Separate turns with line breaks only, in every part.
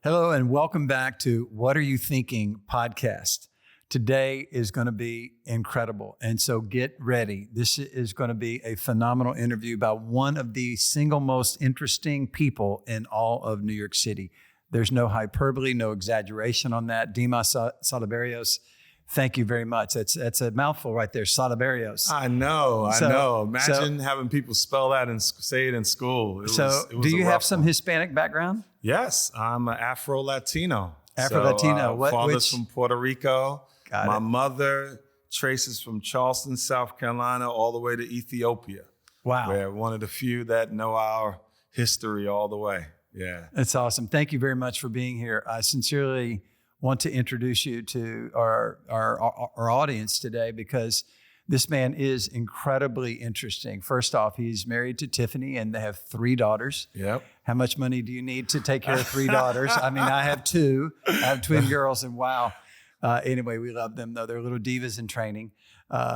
Hello and welcome back to What Are You Thinking podcast. Today is going to be incredible. And so get ready. This is going to be a phenomenal interview about one of the single most interesting people in all of New York City. There's no hyperbole, no exaggeration on that. Dimas Salaberrios, thank you very much. That's a mouthful right there, Salaberrios.
I know. Imagine having people spell that and say it in school.
Do you have some Hispanic background?
Yes, I'm an Afro-Latino.
Afro-Latino.
Father's from Puerto Rico. My mother traces from Charleston, South Carolina, all the way to Ethiopia.
Wow.
We're one of the few that know our history all the way. Yeah.
That's awesome. Thank you very much for being here. I sincerely want to introduce you to our audience today because this man is incredibly interesting. First off, he's married to Tiffany and they have 3 daughters.
Yep.
How much money do you need to take care of 3 daughters? I mean, I have 2. I have twin girls and wow. Anyway, we love them though. They're little divas in training,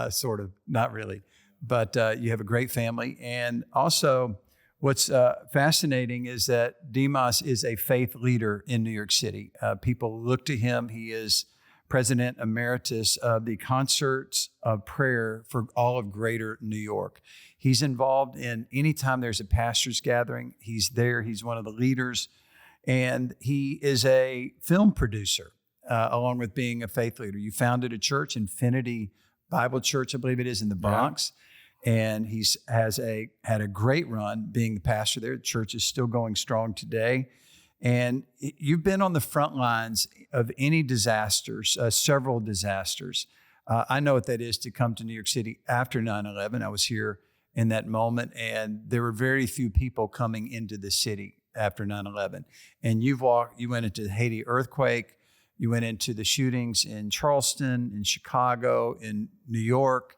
sort of, not really. But you have a great family. And also what's fascinating is that Dimas is a faith leader in New York City. People look to him. He is President Emeritus of the Concerts of Prayer for all of Greater New York. He's involved in anytime there's a pastor's gathering, he's there. He's one of the leaders. And he is a film producer, along with being a faith leader. You founded a church, Infinity Bible Church, I believe it is, in the Bronx. Yeah. And he's had a great run being the pastor there. The church is still going strong today. And you've been on the front lines of any disasters, several disasters. I know what that is to come to New York City after 9/11. I was here in that moment, and there were very few people coming into the city after 9/11. And you went into the Haiti earthquake, you went into the shootings in Charleston, in Chicago, in New York.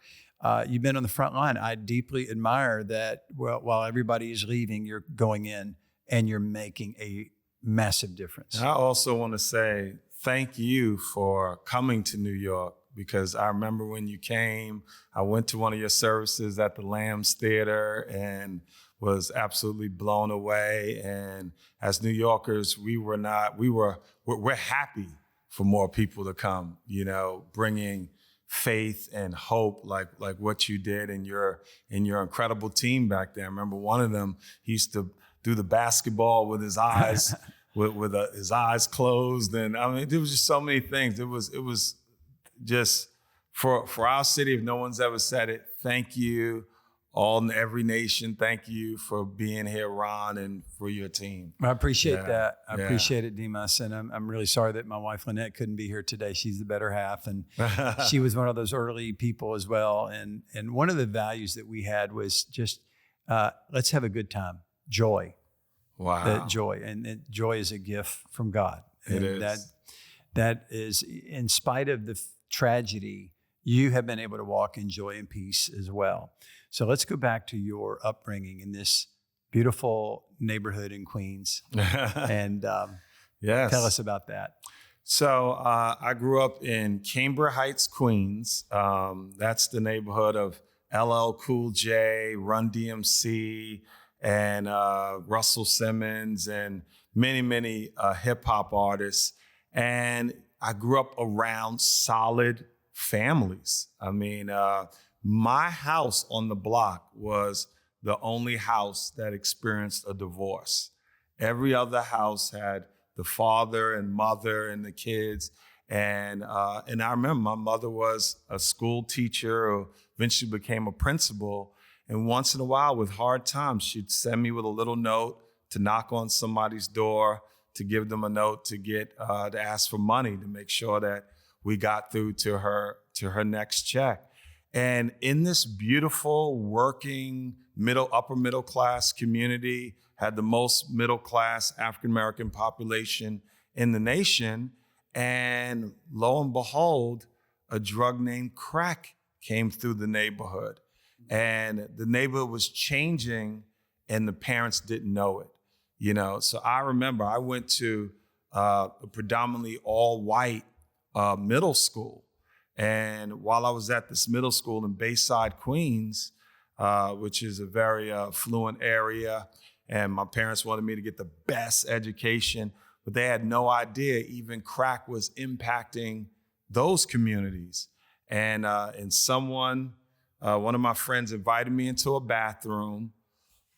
You've been on the front line. I deeply admire that while everybody is leaving, you're going in and you're making a massive difference.
I also want to say thank you for coming to New York, because I remember when you came, I went to one of your services at the Lambs Theater and was absolutely blown away. And as New Yorkers, we're happy for more people to come, bringing faith and hope like what you did and your incredible team back there. I remember one of them, he used to do the basketball with his eyes with his eyes closed, and I mean there was just so many things. It was just for our city. If no one's ever said it, thank you, all in every nation. Thank you for being here, Ron, and for your team.
I appreciate that. I appreciate it, Dimas, and I'm really sorry that my wife Lynette couldn't be here today. She's the better half, and she was one of those early people as well. And one of the values that we had was just let's have a good time, joy.
Wow.
That joy, and joy is a gift from God.
It is.
That is, in spite of the tragedy, you have been able to walk in joy and peace as well. So let's go back to your upbringing in this beautiful neighborhood in Queens, and
yes,
tell us about that.
So I grew up in Cambria Heights, Queens. That's the neighborhood of LL Cool J, Run DMC, and Russell Simmons, and many, many hip hop artists. And I grew up around solid families. I mean, my house on the block was the only house that experienced a divorce. Every other house had the father and mother and the kids. And I remember my mother was a school teacher, or eventually became a principal. And once in a while, with hard times, she'd send me with a little note to knock on somebody's door, to give them a note to get to ask for money to make sure that we got through to her next check. And in this beautiful working upper middle class community, had the most middle class African American population in the nation, and lo and behold, a drug named crack came through the neighborhood. And the neighborhood was changing and the parents didn't know it, So I remember I went to a predominantly all white middle school. And while I was at this middle school in Bayside, Queens, which is a very affluent area, and my parents wanted me to get the best education, but they had no idea even crack was impacting those communities. And someone, one of my friends invited me into a bathroom,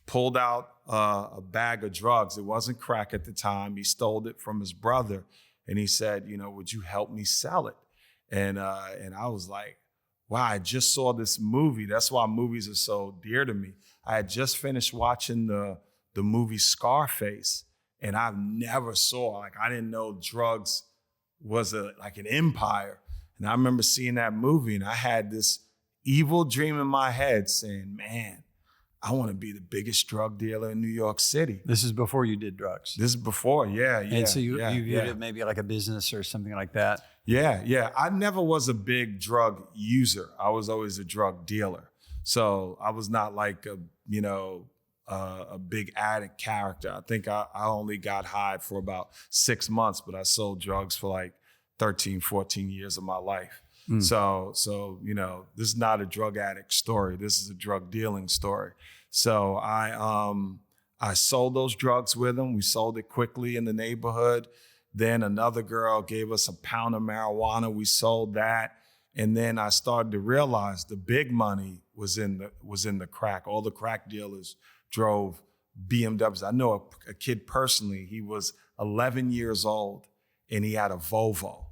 pulled out a bag of drugs. It wasn't crack at the time. He stole it from his brother. And he said, would you help me sell it? And I was like, wow, I just saw this movie. That's why movies are so dear to me. I had just finished watching the movie Scarface, and I've never saw, I didn't know drugs was like an empire. And I remember seeing that movie, and I had this evil dream in my head saying, man, I want to be the biggest drug dealer in New York City.
This is before you did drugs.
This is before, yeah.
And so you viewed it maybe like a business or something like that?
Yeah. I never was a big drug user. I was always a drug dealer. So I was not like a big addict character. I think I only got high for about 6 months, but I sold drugs for like 13, 14 years of my life. So this is not a drug addict story. This is a drug dealing story. So I sold those drugs with him. We sold it quickly in the neighborhood. Then another girl gave us a pound of marijuana. We sold that. And then I started to realize the big money was in the crack. All the crack dealers drove BMWs. I know a kid personally. He was 11 years old and he had a Volvo.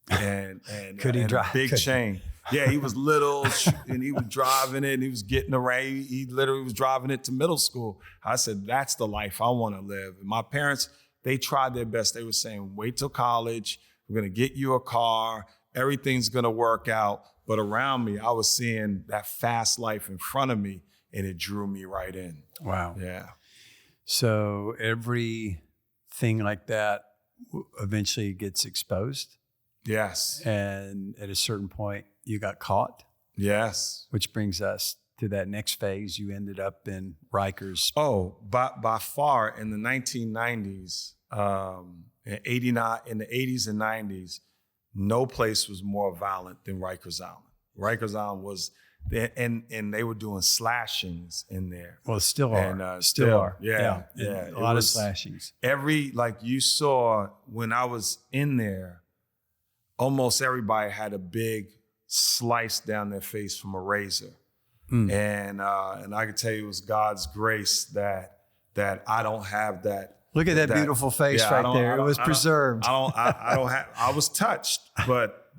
And
could he drive?
A big chain. Yeah, he was little and he was driving it and he was getting around. He literally was driving it to middle school. I said, that's the life I want to live. And my parents, they tried their best. They were saying, wait till college. We're going to get you a car. Everything's going to work out. But around me, I was seeing that fast life in front of me and it drew me right in.
Wow.
Yeah.
So everything like that eventually gets exposed?
Yes.
And at a certain point, you got caught?
Yes.
Which brings us to that next phase. You ended up in Rikers.
Oh, by far in the 1990s, in the 80s and 90s, no place was more violent than Rikers Island. Rikers Island was, and they were doing slashings in there.
Well, still are.
And still are. Yeah.
A lot of slashings.
You saw when I was in there, almost everybody had a big slice down their face from a razor. And I can tell you it was God's grace that I don't have that.
Look at that beautiful face right there. It was preserved.
I was touched, but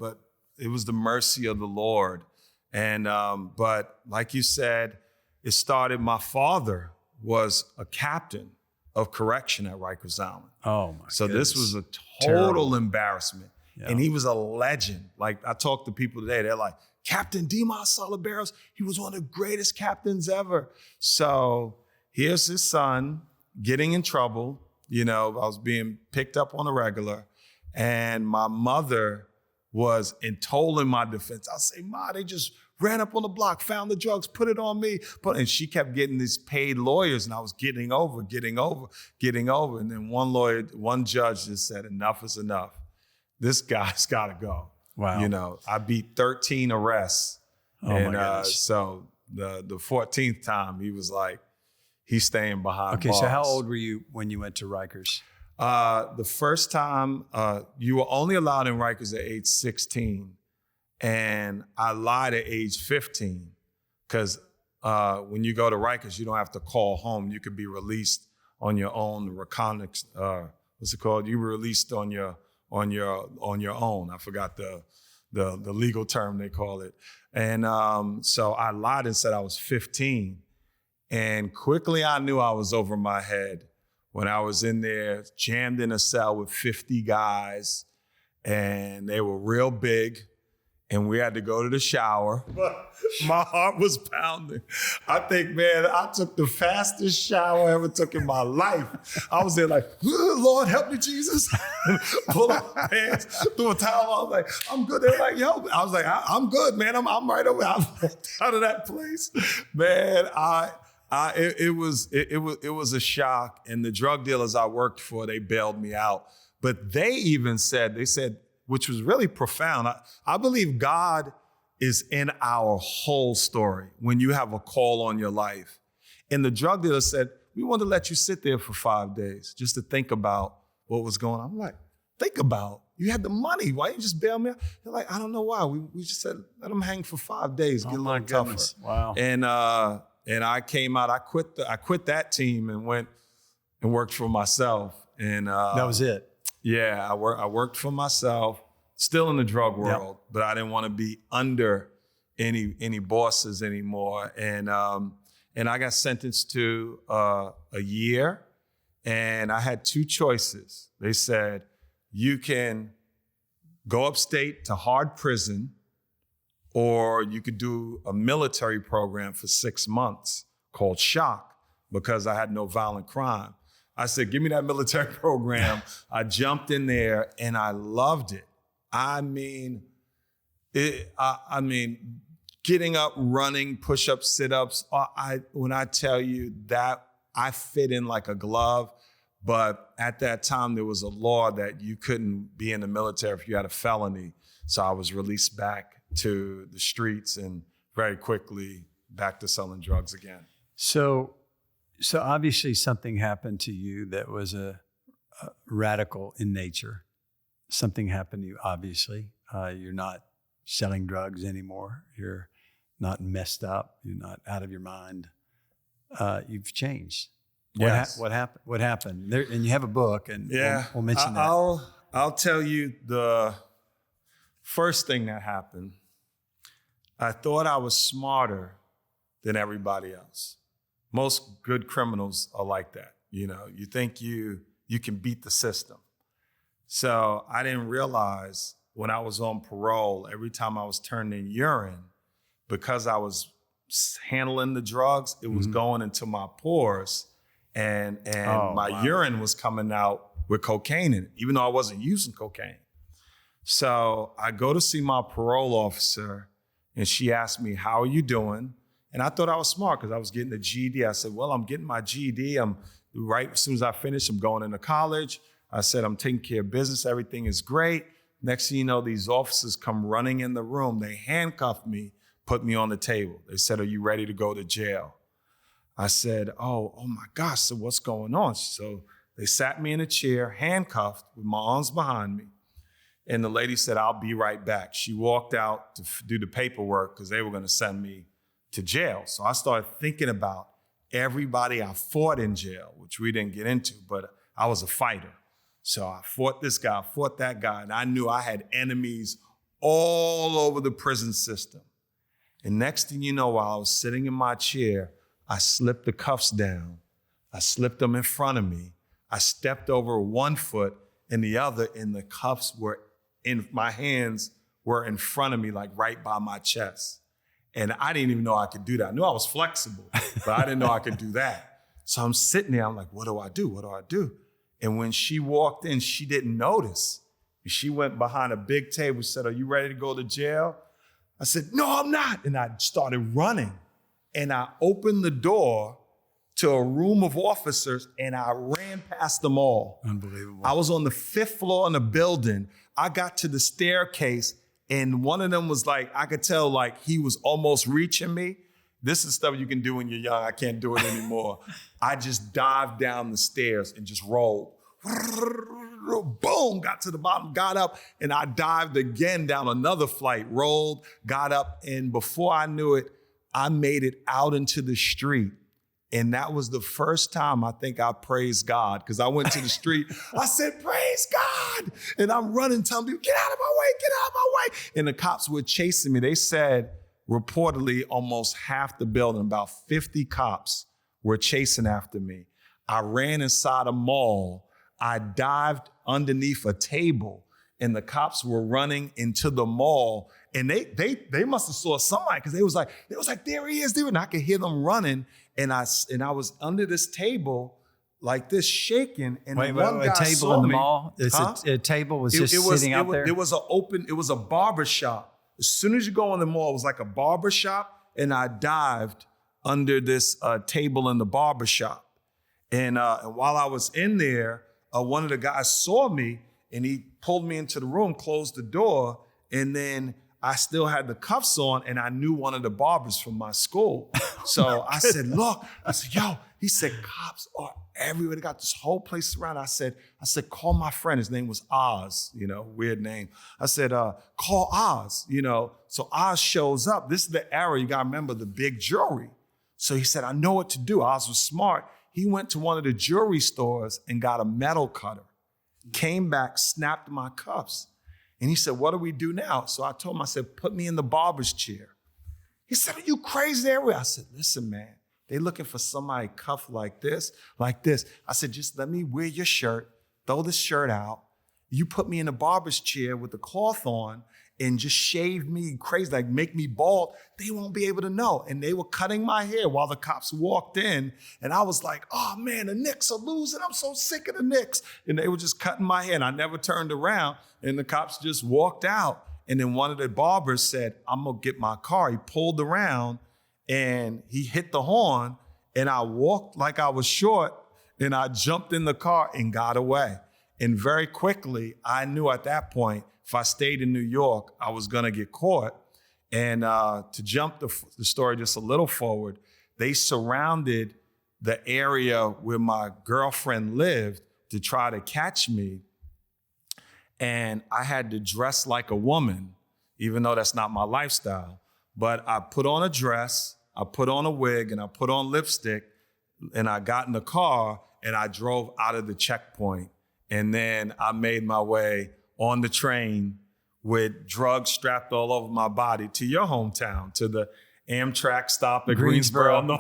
it was the mercy of the Lord. And but like you said, it started, my father was a captain of correction at Rikers Island.
Oh my
So
goodness.
this was a total
Terrible.
embarrassment. Yeah. And he was a legend. Like I talk to people today, they're like, Captain Dimas Salaberrios, he was one of the greatest captains ever. So here's his son getting in trouble. I was being picked up on a regular, and my mother was in my defense. I say, Ma, they just ran up on the block, found the drugs, put it on me. And she kept getting these paid lawyers, and I was getting over. And then one judge just said, enough is enough. This guy's got to go.
Wow.
I beat 13 arrests.
Oh my goodness.
So the 14th time, he was like, he's staying behind bars.
So how old were you when you went to Rikers?
The first time, you were only allowed in Rikers at age 16. And I lied at age 15 because when you go to Rikers, you don't have to call home. You could be released on your own. What's it called? You were released on your own. I forgot the legal term they call it. And so I lied and said I was 15. And quickly I knew I was over my head when I was in there, jammed in a cell with 50 guys, and they were real big. And we had to go to the shower. My heart was pounding. I think, man, I took the fastest shower I ever took in my life. I was there like, Lord, help me, Jesus. Pull up my pants, threw a towel on. I was like, I'm good. They're like, yo. I was like, I'm good, man. I'm right over. I walked out of that place. Man, it was a shock. And the drug dealers I worked for, they bailed me out. But they said, which was really profound. I believe God is in our whole story when you have a call on your life. And the drug dealer said, we want to let you sit there for 5 days just to think about what was going on. I'm like, think about, you had the money. Why didn't you just bail me out? They're like, I don't know why. We just said, let them hang for 5 days, get a little tougher.
Wow.
And I came out, I quit that team and went and worked for myself. And
that was it.
Yeah, I worked for myself, still in the drug world, but I didn't want to be under any bosses anymore. And I got sentenced to a year, and I had 2 choices. They said, you can go upstate to hard prison, or you could do a military program for 6 months called Shock, because I had no violent crime. I said, give me that military program. I jumped in there and I loved it. I mean, getting up, running, push-ups, sit-ups. When I tell you that, I fit in like a glove. But at that time, there was a law that you couldn't be in the military if you had a felony. So I was released back to the streets and very quickly back to selling drugs again.
So obviously something happened to you that was a radical in nature. Something happened to you, obviously. You're not selling drugs anymore. You're not messed up. You're not out of your mind. You've changed.
Yes.
What happened? What happened? There, and you have a book, and we'll mention that.
I'll tell you the first thing that happened. I thought I was smarter than everybody else. Most good criminals are like that. You know, you think you can beat the system. So I didn't realize when I was on parole, every time I was turning urine, because I was handling the drugs, it was going into my pores. And my urine was coming out with cocaine in it, even though I wasn't using cocaine. So I go to see my parole officer, and she asked me, how are you doing? And I thought I was smart because I was getting a GED. I said, well, I'm getting my GED. Right as soon as I finish, I'm going into college. I said, I'm taking care of business. Everything is great. Next thing you know, these officers come running in the room. They handcuffed me, put me on the table. They said, are you ready to go to jail? I said, oh my gosh, so what's going on? So they sat me in a chair, handcuffed with my arms behind me. And the lady said, I'll be right back. She walked out to do the paperwork because they were going to send me to jail. So I started thinking about everybody I fought in jail, which we didn't get into, but I was a fighter. So I fought this guy, I fought that guy, and I knew I had enemies all over the prison system. And next thing you know, while I was sitting in my chair, I slipped the cuffs down. I slipped them in front of me. I stepped over one foot and the other, and the cuffs were in my hands, were in front of me, like right by my chest. And I didn't even know I could do that. I knew I was flexible, but I didn't know I could do that. So I'm sitting there, I'm like, what do I do? What do I do? And when she walked in, she didn't notice. She went behind a big table, said, are you ready to go to jail? I said, no, I'm not. And I started running. And I opened the door to a room of officers, and I ran past them all.
Unbelievable.
I was on the 5th floor in the building. I got to the staircase, and one of them was like, I could tell like he was almost reaching me. This is stuff you can do when you're young. I can't do it anymore. I just dived down the stairs and just rolled. Boom, got to the bottom, got up, and I dived again down another flight, rolled, got up, and before I knew it, I made it out into the street. And that was the first time I think I praised God, because I went to the street. I said, praise God. And I'm running, telling people, get out of my way, get out of my way. And the cops were chasing me. They said, reportedly, almost half the building, about 50 cops were chasing after me. I ran inside a mall. I dived underneath a table, and the cops were running into the mall. And they must have saw somebody, because they was like, there he is, there. And I could hear them running. And I was under this table like this, shaking. And
wait,
one guy
a table
saw
in the
me.
mall? A table was just sitting out there?
It was a barber shop. As soon as you go in the mall, it was like a barber shop. And I dived under this table in the barber shop. And while I was in there, one of the guys saw me, and he pulled me into the room, closed the door, and then I still had the cuffs on, and I knew one of the barbers from my school. So I said, look, I said, yo, he said, cops are everywhere. They got this whole place surrounded. I said, call my friend. His name was Oz, weird name. I said, call Oz, So Oz shows up. This is the era, you gotta remember, the big jewelry. So he said, I know what to do. Oz was smart. He went to one of the jewelry stores and got a metal cutter, came back, snapped my cuffs. And he said, what do we do now? So I told him, I said, put me in the barber's chair. He said, are you crazy everywhere? I said, listen, man, they looking for somebody cuffed like this, like this. I said, just let me wear your shirt, throw the shirt out. You put me in the barber's chair with the cloth on and just shave me crazy, like make me bald. They won't be able to know. And they were cutting my hair while the cops walked in. And I was like, oh man, the Knicks are losing. I'm so sick of the Knicks. And they were just cutting my hair. And I never turned around. And the cops just walked out. And then one of the barbers said, I'm gonna get my car. He pulled around and he hit the horn. And I walked like I was short. And I jumped in the car and got away. And very quickly, I knew at that point, if I stayed in New York, I was gonna get caught. And to jump the story just a little forward, they surrounded the area where my girlfriend lived to try to catch me. And I had to dress like a woman, even though that's not my lifestyle. But I put on a dress, I put on a wig, and I put on lipstick, and I got in the car, and I drove out of the checkpoint. And then I made my way on the train with drugs strapped all over my body to your hometown, to the Amtrak stop at Greensboro, North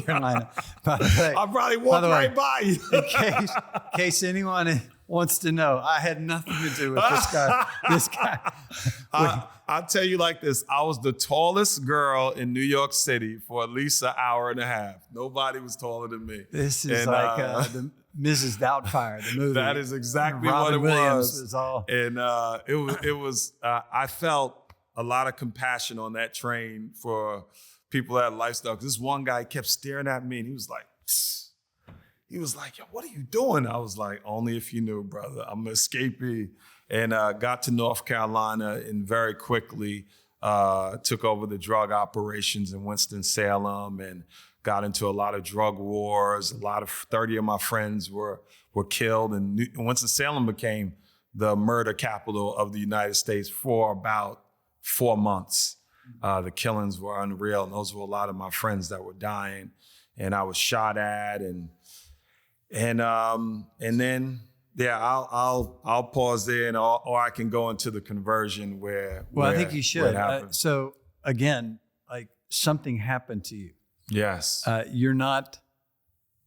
Carolina. By the way,
I probably walked right by you.
in case anyone wants to know, I had nothing to do with this guy.
I'll tell you like this. I was the tallest girl in New York City for at least an hour and a half. Nobody was taller than me.
This is the Mrs. Doubtfire, the movie.
That is exactly
Robin
what it
Williams
was.
All.
And it was. I felt a lot of compassion on that train for people that had lifestyle. Because this one guy kept staring at me, and he was like, psst. He was like, yo, what are you doing? I was like, only if you knew, brother. I'm an escapee. And got to North Carolina and very quickly took over the drug operations in Winston-Salem and got into a lot of drug wars. 30 of my friends were killed. And Winston-Salem became the murder capital of the United States for about 4 months. The killings were unreal. And those were a lot of my friends that were dying. And I was shot at and then, yeah, I'll pause there, or I can go into the conversion where.
Well, I think you should. So again, like something happened to you.
Yes.
You're not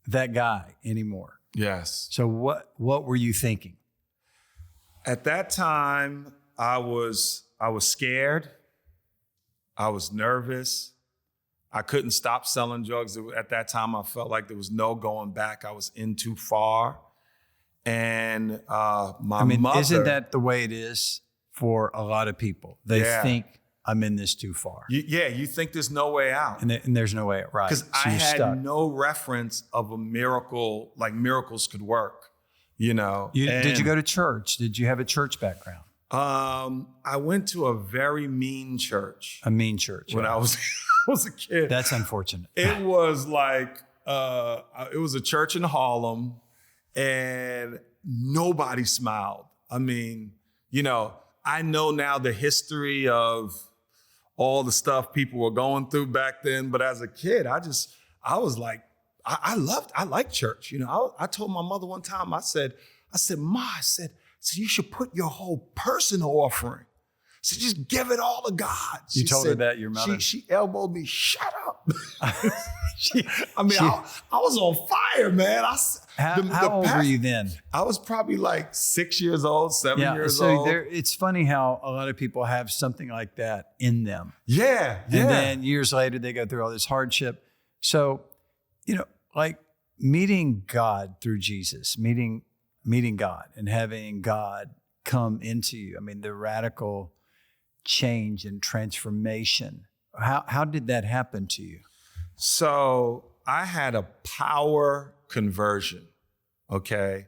that guy anymore.
Yes.
So what were you thinking?
At that time, I was scared. I was nervous. I couldn't stop selling drugs. At that time, I felt like there was no going back. I was in too far. And my mother...
Isn't that the way it is for a lot of people? They think, I'm in this too far.
You think there's no way out.
And there's no way out, right.
Because I had no reference of a miracle, like miracles could work,
Did you go to church? Did you have a church background?
I went to a very mean church.
A mean church.
When I was a kid.
That's unfortunate.
It was like, it was a church in Harlem and nobody smiled. I mean, I know now the history of all the stuff people were going through back then. But as a kid, I was like, I liked church. I told my mother one time, I said, Ma, I said, you should put your whole personal offering. So just give it all to God.
You told her that, your mother?
She elbowed me, shut up. I was on fire, man.
How old were you then?
I was probably like 6 years old, 7 years
so
old.
It's funny how a lot of people have something like that in them.
Yeah.
And then years later, they go through all this hardship. So, like meeting God through Jesus, meeting God and having God come into you. I mean, the radical change and transformation. How did that happen to you?
So I had a power conversion, okay?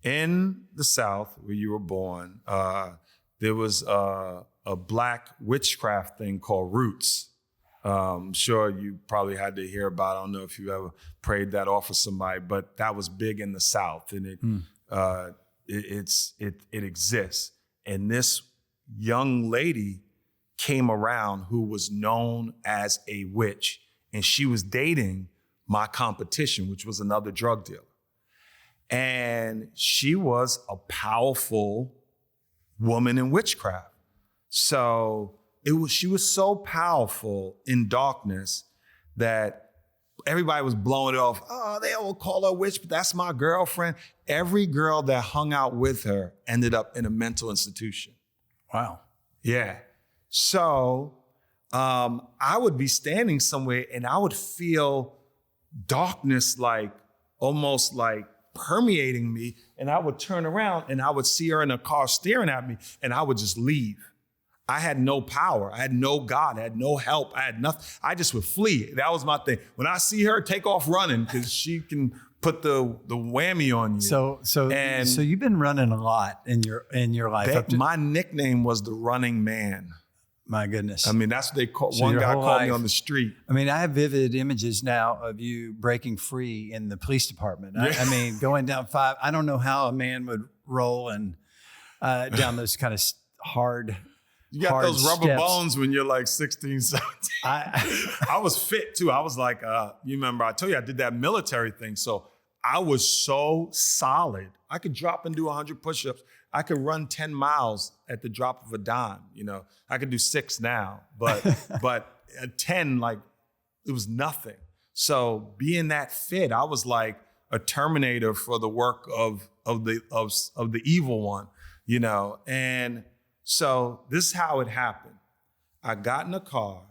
In the South, where you were born, there was a black witchcraft thing called roots. I'm sure you probably had to hear about it. I don't know if you ever prayed that off of somebody, but that was big in the South, and it exists. And this young lady came around who was known as a witch, and she was dating my competition, which was another drug dealer. And she was a powerful woman in witchcraft. So she was so powerful in darkness that everybody was blowing it off. Oh, they all call her a witch, but that's my girlfriend. Every girl that hung out with her ended up in a mental institution.
Wow.
Yeah. So I would be standing somewhere and I would feel darkness almost like permeating me, and I would turn around and I would see her in a car staring at me, and I would just leave. I had no power. I had no God. I had no help. I had nothing. I just would flee. That was my thing. When I see her, take off running, because she can put the whammy on you.
So you've been running a lot in your life.
My nickname was the Running Man.
My goodness.
I mean, that's what they call. One guy called me on the street.
I mean, I have vivid images now of you breaking free in the police department. I mean, going down 5. I don't know how a man would roll and down those kind of hard.
You got those rubber
steps.
bones when you're like 16, 17. I was fit too. I was like, you remember I told you I did that military thing. So I was so solid. I could drop and do 100 push-ups. I could run 10 miles at the drop of a dime. You know, I could do 6 now, but at 10, like, it was nothing. So being that fit, I was like a Terminator for the work of the evil one, you know. And so this is how it happened. I got in a car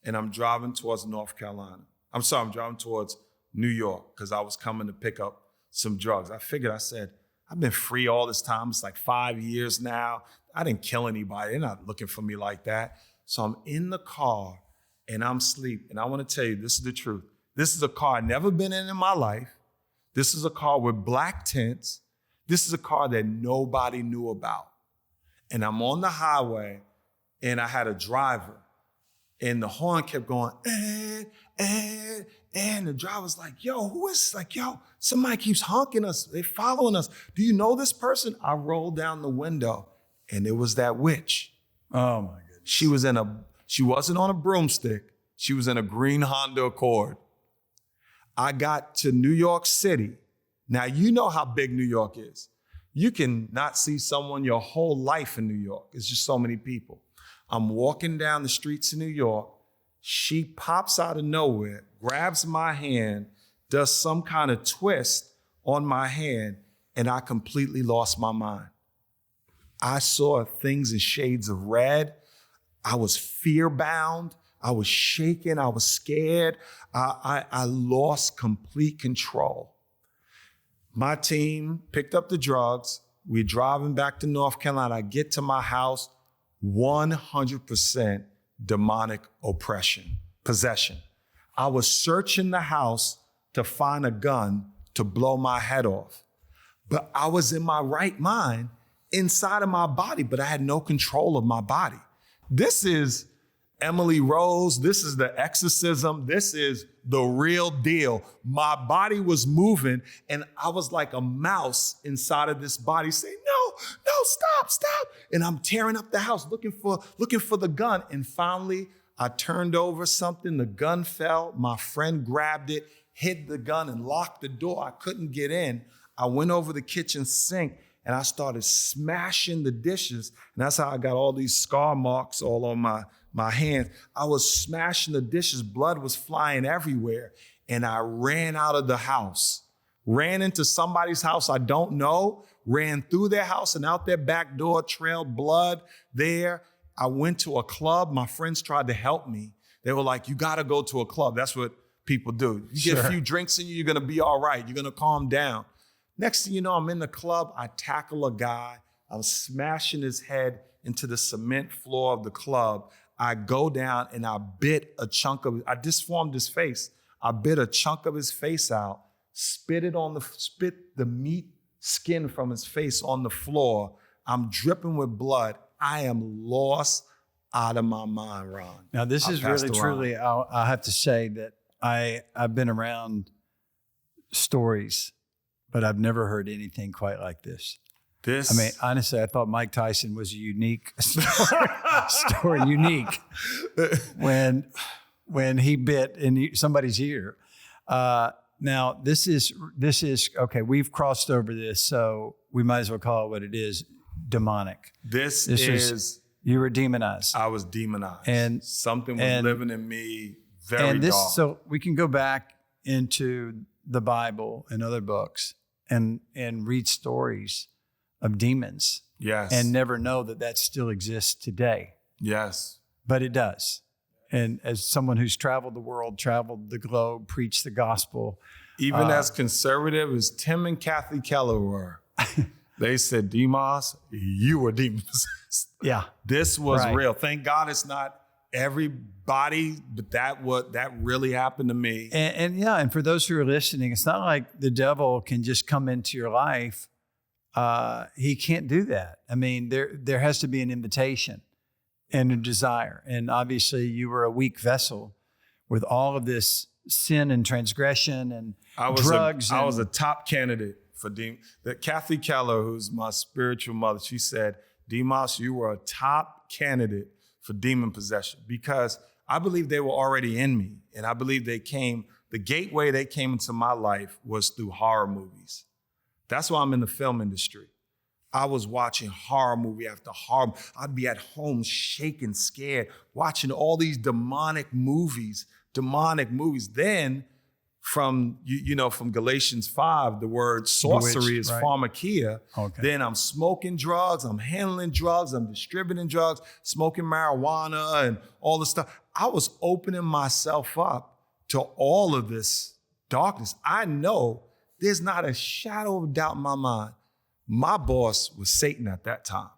and I'm driving towards North Carolina. I'm driving towards New York because I was coming to pick up some drugs. I said, I've been free all this time. It's like 5 years now. I didn't kill anybody. They're not looking for me like that. So I'm in the car and I'm asleep. And I want to tell you, this is the truth. This is a car I've never been in my life. This is a car with black tints. This is a car that nobody knew about. And I'm on the highway and I had a driver and the horn kept going, and the driver's like, yo, who is this? Like, yo, somebody keeps honking us. They're following us. Do you know this person? I rolled down the window and it was that witch.
Oh my goodness.
She wasn't on a broomstick. She was in a green Honda Accord. I got to New York City. Now, you know how big New York is. You can not see someone your whole life in New York. It's just so many people. I'm walking down the streets of New York. She pops out of nowhere, grabs my hand, does some kind of twist on my hand, and I completely lost my mind. I saw things in shades of red. I was fear-bound. I was shaking. I was scared. I lost complete control. My team picked up the drugs. We're driving back to North Carolina. I get to my house, 100% demonic possession. I was searching the house to find a gun to blow my head off. But I was in my right mind inside of my body, but I had no control of my body. This is Emily Rose. This is the exorcism. This is the real deal. My body was moving and I was like a mouse inside of this body saying, no, stop. And I'm tearing up the house looking for the gun. And finally, I turned over something. The gun fell. My friend grabbed it, hid the gun and locked the door. I couldn't get in. I went over the kitchen sink and I started smashing the dishes. And that's how I got all these scar marks all on my hands. I was smashing the dishes. Blood was flying everywhere. And I ran out of the house, ran into somebody's house I don't know, ran through their house and out their back door, trailed blood there. I went to a club. My friends tried to help me. They were like, you got to go to a club. That's what people do. You get a few drinks in you, you're going to be all right. You're going to calm down. Next thing you know, I'm in the club. I tackle a guy. I'm smashing his head into the cement floor of the club. I go down and I disformed his face. I bit a chunk of his face out, spit the meat skin from his face on the floor. I'm dripping with blood. I am lost out of my mind, Ron.
Now, this is really, truly, I'll have to say that I've been around stories, but I've never heard anything quite like this. I mean, honestly, I thought Mike Tyson was a unique story, unique when he bit in somebody's ear. Now, this is okay. We've crossed over this, so we might as well call it what it is: demonic.
This is
you were demonized.
I was demonized,
and
something was living in me. Very dark.
So we can go back into the Bible and other books and read stories of demons.
Yes.
And never know that still exists today.
Yes.
But it does. And as someone who's traveled the world, traveled the globe, preached the gospel.
Even as conservative as Tim and Kathy Keller were, they said, Dimas, you were demon possessed.
Yeah.
This was real. Thank God it's not everybody, but that really happened to me.
And for those who are listening, it's not like the devil can just come into your life. He can't do that. I mean, there has to be an invitation and a desire. And obviously you were a weak vessel with all of this sin and transgression and drugs.
I was a top candidate for demon. That Kathy Keller, who's my spiritual mother, she said, Dimas, you were a top candidate for demon possession, because I believe they were already in me. And I believe the gateway they came into my life was through horror movies. That's why I'm in the film industry. I was watching horror movie after horror. I'd be at home shaking, scared, watching all these demonic movies. Then from Galatians 5, the word sorcery is pharmakia. Okay. Then I'm smoking drugs, I'm handling drugs, I'm distributing drugs, smoking marijuana and all this stuff. I was opening myself up to all of this darkness. I know there's not a shadow of doubt in my mind. My boss was Satan at that time,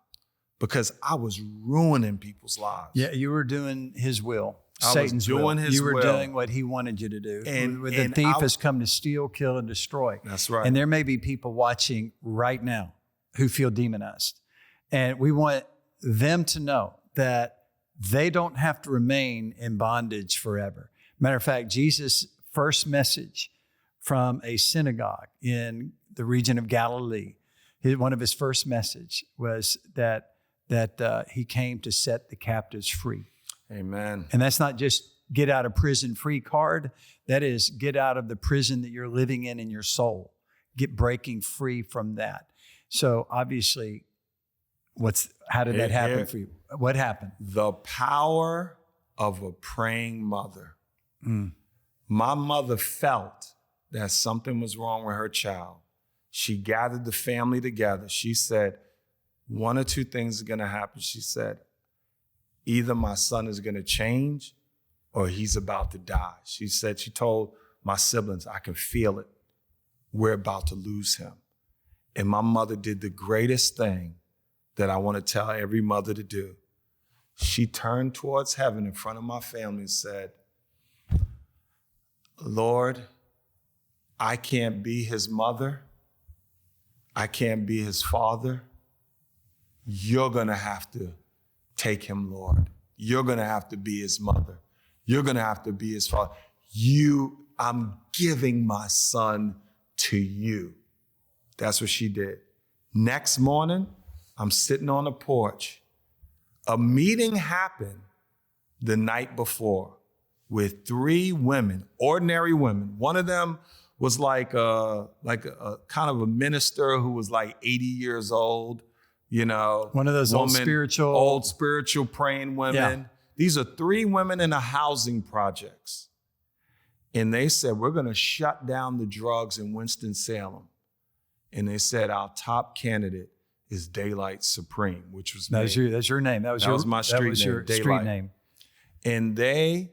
because I was ruining people's lives.
Yeah, you were doing his will. Satan's will. You were doing what he wanted you to do. And the thief has come to steal, kill, and destroy.
That's right.
And there may be people watching right now who feel demonized. And we want them to know that they don't have to remain in bondage forever. Matter of fact, Jesus' first message from a synagogue in the region of Galilee, one of his first message was that he came to set the captives free.
Amen.
And that's not just get out of prison free card. That is get out of the prison that you're living in your soul. Get breaking free from that. So obviously, how did that happen for you? What happened?
The power of a praying mother. My mother felt that something was wrong with her child. She gathered the family together. She said, one or two things are going to happen. She said, either my son is going to change or he's about to die. She told my siblings, I can feel it. We're about to lose him. And my mother did the greatest thing that I want to tell every mother to do. She turned towards heaven in front of my family and said, Lord, I can't be his mother. I can't be his father. You're going to have to take him, Lord. You're going to have to be his mother. You're going to have to be his father. I'm giving my son to you. That's what she did. Next morning, I'm sitting on the porch. A meeting happened the night before with 3 women, ordinary women. One of them was like a kind of a minister who was like 80 years old, one of those old spiritual praying women. Yeah. These are 3 women in a housing projects. And they said, we're going to shut down the drugs in Winston-Salem. And they said, our top candidate is Daylight Supreme, which was me.
That's your name. That was
my street name. And they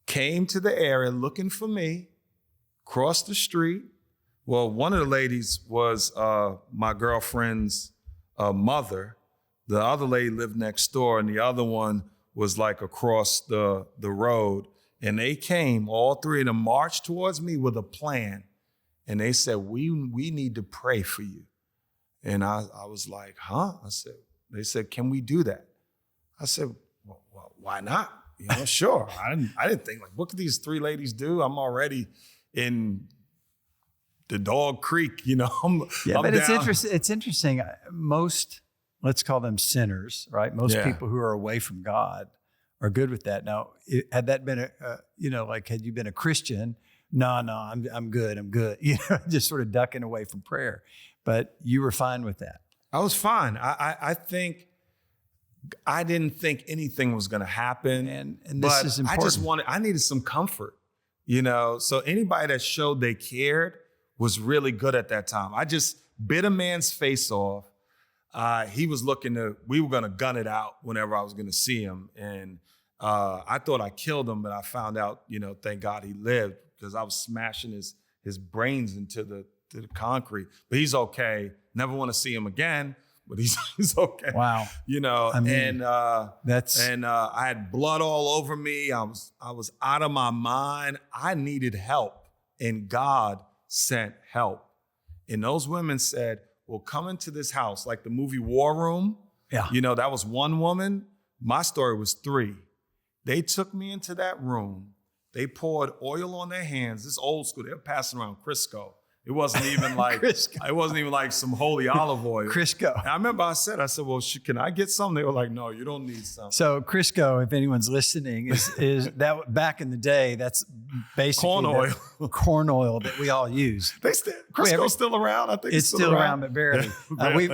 came to the area looking for me, crossed the street. Well, one of the ladies was my girlfriend's mother. The other lady lived next door, and the other one was like across the road. And they came, all 3 of them marched towards me with a plan. And they said, we need to pray for you. And I was like, huh? I said, They said, can we do that? I said, well, why not? Sure. I didn't think, like, what could these 3 ladies do? I'm already in the Dog Creek, I'm
but
down.
It's interesting. Most, let's call them sinners, right? Most people who are away from God are good with that. Now, had that been had you been a Christian, no, I'm good. Just sort of ducking away from prayer. But you were fine with that.
I was fine. I think I didn't think anything was going to happen,
and this is important.
I needed some comfort, So anybody that showed they cared was really good at that time. I just bit a man's face off. He was we were going to gun it out whenever I was going to see him. And I thought I killed him, but I found out, thank God he lived, because I was smashing his brains into the concrete. But he's okay. Never want to see him again, but he's okay.
Wow.
I had blood all over me. I was out of my mind. I needed help, and God sent help. And those women said, well, come into this house, like the movie War Room.
Yeah.
That was one woman. My story was 3. They took me into that room. They poured oil on their hands. This old school. They were passing around Crisco. It wasn't even like some holy olive oil.
Crisco.
And I remember I said, well, can I get some? They were like, no, you don't need some.
So Crisco, if anyone's listening, is that back in the day, that's basically corn oil that we all use.
Crisco's still around? I think
it's still around, but barely.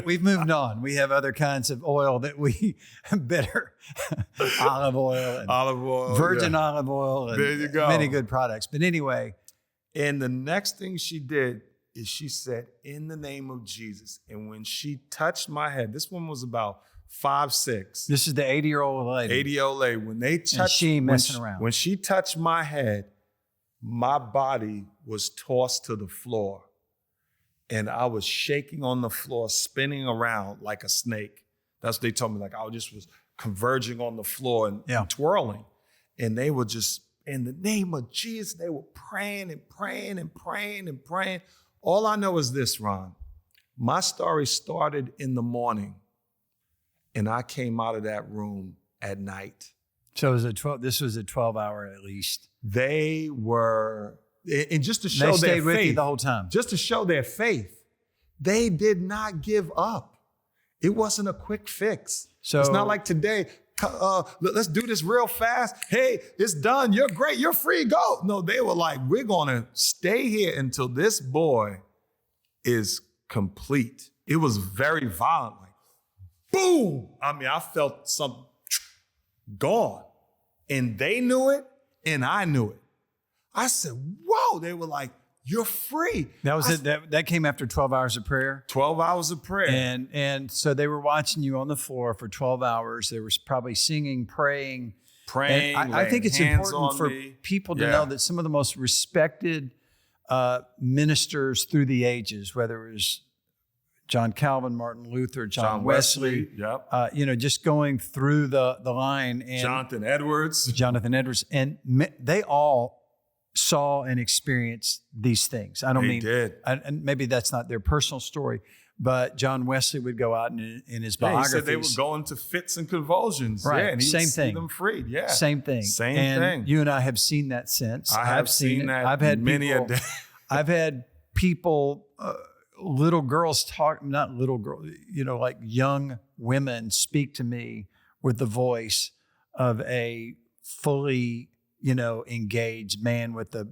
We've moved on. We have other kinds of oil that we better. Olive oil, virgin olive oil, and
there you go.
Many good products. But anyway.
And the next thing she did is she said, in the name of Jesus. And when she touched my head, this woman was about 5'6".
This is the 80-year-old lady.
80-year-old lady. When they touched,
and she ain't messing around.
When she touched my head, my body was tossed to the floor. And I was shaking on the floor, spinning around like a snake. That's what they told me. Like I just was converging on the floor and twirling. And they were just, in the name of Jesus, they were praying and praying and praying and praying. All I know is this, Ron. My story started in the morning, and I came out of that room at night.
So this was a 12-hour at least.
They were, and just to show
they stayed
their
with
faith,
you the whole time.
Just to show their faith, they did not give up. It wasn't a quick fix. So it's not like today. Let's do this real fast. Hey, it's done. You're great. You're free. Go. No, they were like, we're going to stay here until this boy is complete. It was very violent. Like, boom. I felt something gone. And they knew it, and I knew it. I said, whoa. They were like, you're free.
That was it. That came after 12 hours of prayer?
12 hours of prayer.
And so they were watching you on the floor for 12 hours. They were probably singing, praying. I think it's important for people to know that some of the most respected ministers through the ages, whether it was John Calvin, Martin Luther, John Wesley, just going through the line. And
Jonathan Edwards.
And they all saw and experienced these things. I don't mean, and maybe that's not their personal story, but John Wesley would go out in his biographies.
He said they were going to fits and convulsions.
Right.
Yeah, and he
Same
would
thing.
See them freed. Yeah.
Same thing.
Same thing.
You and I have seen that since.
I have seen that.
I've had
many a day.
I've had people, little girls talk, not little girls, like young women speak to me with the voice of a fully engaged man with a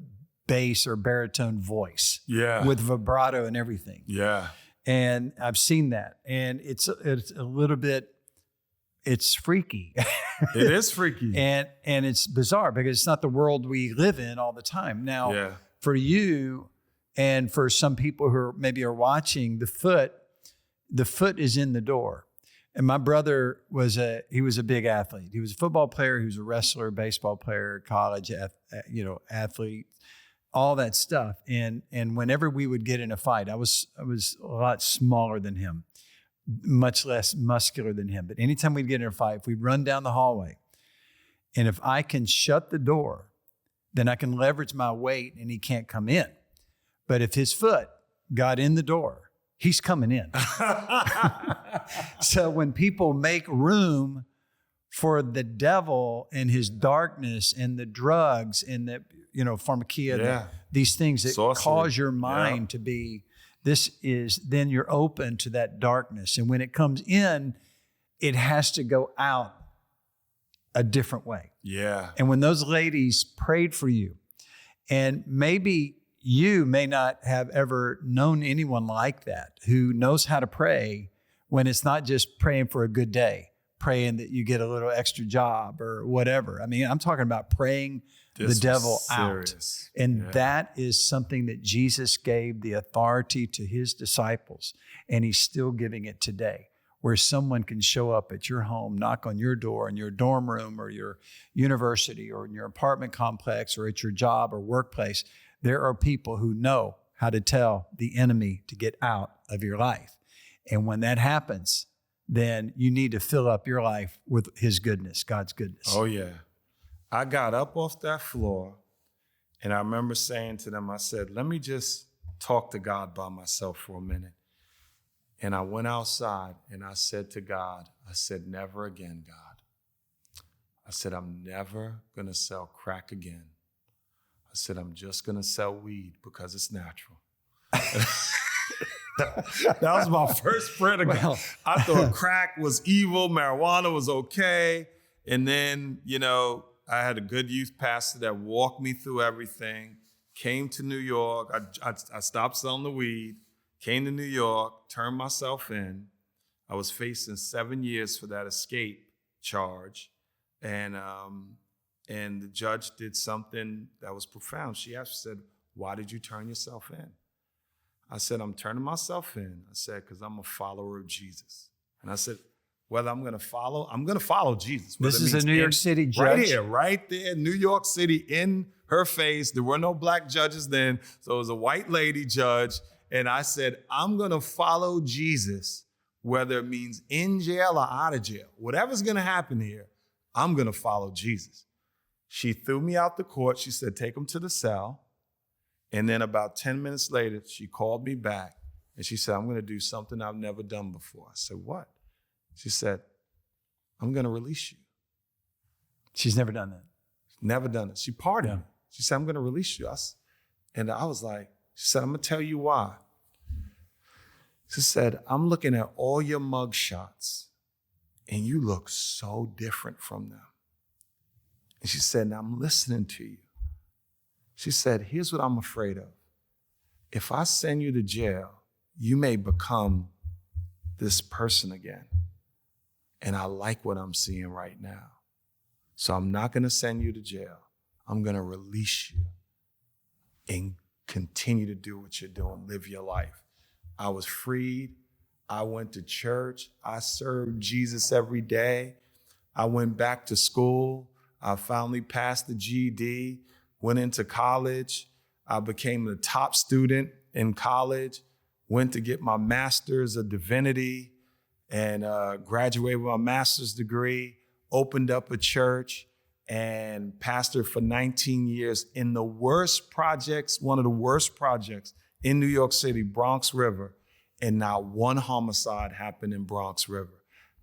bass or baritone voice.
Yeah.
With vibrato and everything.
Yeah.
And I've seen that. And it's a little bit, it's freaky.
It is freaky.
And it's bizarre because it's not the world we live in all the time. Now, for you and for some people who maybe are watching, the foot is in the door. And my brother was a big athlete. He was a football player. He was a wrestler, baseball player, college, athlete, all that stuff. And whenever we would get in a fight, I was a lot smaller than him, much less muscular than him. But anytime we'd get in a fight, if we'd run down the hallway, and if I can shut the door, then I can leverage my weight and he can't come in. But if his foot got in the door, he's coming in. So when people make room for the devil and his darkness and the drugs and the, pharmakia, these things that cause your mind to be, then you're open to that darkness. And when it comes in, it has to go out a different way.
Yeah.
And when those ladies prayed for you, and maybe you may not have ever known anyone like that who knows how to pray when it's not just praying for a good day, praying that you get a little extra job or whatever. I mean, I'm talking about praying the devil out. And that is something that Jesus gave the authority to his disciples, and he's still giving it today, where someone can show up at your home, knock on your door in your dorm room or your university or in your apartment complex or at your job or workplace. There are people who know how to tell the enemy to get out of your life. And when that happens, then you need to fill up your life with his goodness, God's goodness.
Oh, yeah. I got up off that floor, and I remember saying to them, I said, let me just talk to God by myself for a minute. And I went outside and I said to God, I said, never again, God. I said, I'm never going to sell crack again. I said, I'm just going to sell weed because it's natural. That was my first prayer to God. I thought crack was evil, marijuana was okay. And then, I had a good youth pastor that walked me through everything, came to New York. I stopped selling the weed, came to New York, turned myself in. I was facing 7 years for that escape charge. And the judge did something that was profound. She said, why did you turn yourself in? I said, I'm turning myself in. I said, because I'm a follower of Jesus. And I said, whether I'm going to follow Jesus.
This is a New York City judge?
Right there, New York City, in her face. There were no black judges then, so it was a white lady judge. And I said, I'm going to follow Jesus, whether it means in jail or out of jail. Whatever's going to happen here, I'm going to follow Jesus. She threw me out the court. She said, take him to the cell. And then about 10 minutes later, she called me back. And she said, I'm going to do something I've never done before. I said, what? She said, I'm going to release you.
She's never done that.
Never done it. She pardoned me. She said, I'm going to release you. And I was like, she said, I'm going to tell you why. She said, I'm looking at all your mug shots, and you look so different from them. And she said, now I'm listening to you. She said, here's what I'm afraid of. If I send you to jail, you may become this person again. And I like what I'm seeing right now. So I'm not going to send you to jail. I'm going to release you and continue to do what you're doing, live your life. I was freed. I went to church. I served Jesus every day. I went back to school. I finally passed the GED, went into college. I became the top student in college, went to get my master's of divinity, and graduated with my master's degree, opened up a church, and pastored for 19 years in the worst projects, one of the worst projects in New York City, Bronx River, and not one homicide happened in Bronx River.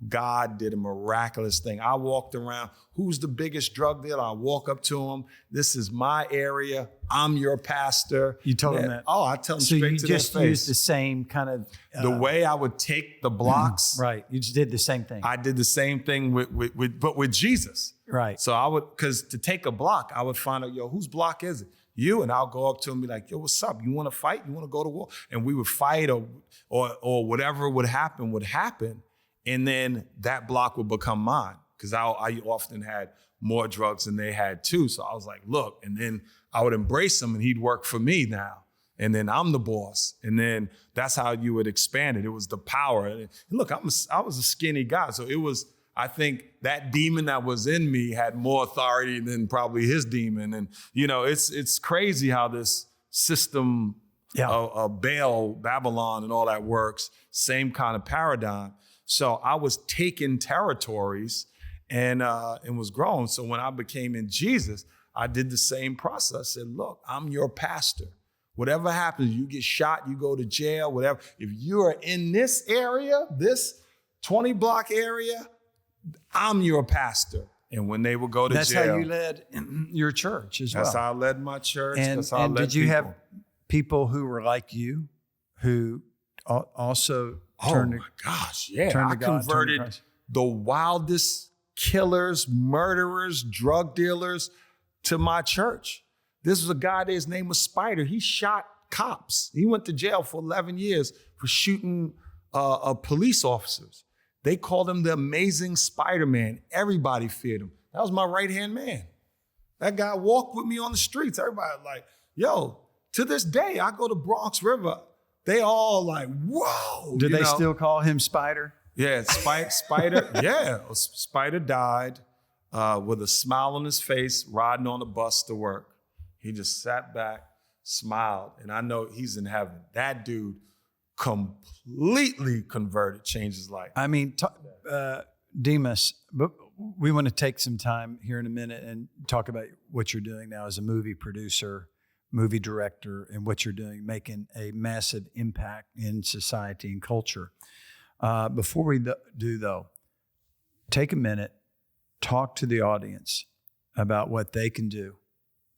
God did a miraculous thing. I walked around, who's the biggest drug dealer? I walk up to him. This is my area. I'm your pastor.
You told him that?
Oh, I tell him straight to their face.
So you just used the same kind of...
the way I would take the blocks.
Right. You just did the same thing.
I did the same thing but with Jesus.
Right.
So because to take a block, I would find out, whose block is it? You. And I'll go up to him and be like, what's up? You want to fight? You want to go to war? And we would fight or whatever would happen. And then that block would become mine, because I often had more drugs than they had too. So I was like, look, and then I would embrace him and he'd work for me now. And then I'm the boss. And then that's how you would expand it. It was the power. And look, I was a skinny guy. So it was, I think that demon that was in me had more authority than probably his demon. And, it's crazy how this system of Baal, Babylon and all that works. Same kind of paradigm. So I was taking territories and was growing. So when I became in Jesus, I did the same process. I said, look, I'm your pastor. Whatever happens, you get shot, you go to jail, whatever. If you are in this area, this 20 block area, I'm your pastor. And when they would go to
That's
jail.
how you led your church as well.
That's how I led my church.
And,
that's how I
and
led
did you
people.
have people who were like you who also turned
my gosh, yeah.
turned
I
to God, turned to
converted
Christ?
the wildest killers, murderers, drug dealers to my church. This was a guy there, his name was Spider. He shot cops. He went to jail for 11 years for shooting police officers. They called him the Amazing Spider-Man. Everybody feared him. That was my right-hand man. That guy walked with me on the streets. Everybody like, yo, to this day, I go to Bronx River. They all like, whoa.
Do they still call him Spider?
Yeah, Spider. Yeah, Spider died with a smile on his face, riding on a bus to work. He just sat back, smiled, and I know he's in heaven. That dude completely converted, changed his life.
I mean, Dimas, but we want to take some time here in a minute and talk about what you're doing now as a movie producer, movie director, and what you're doing, making a massive impact in society and culture. Before we do, though, take a minute, talk to the audience about what they can do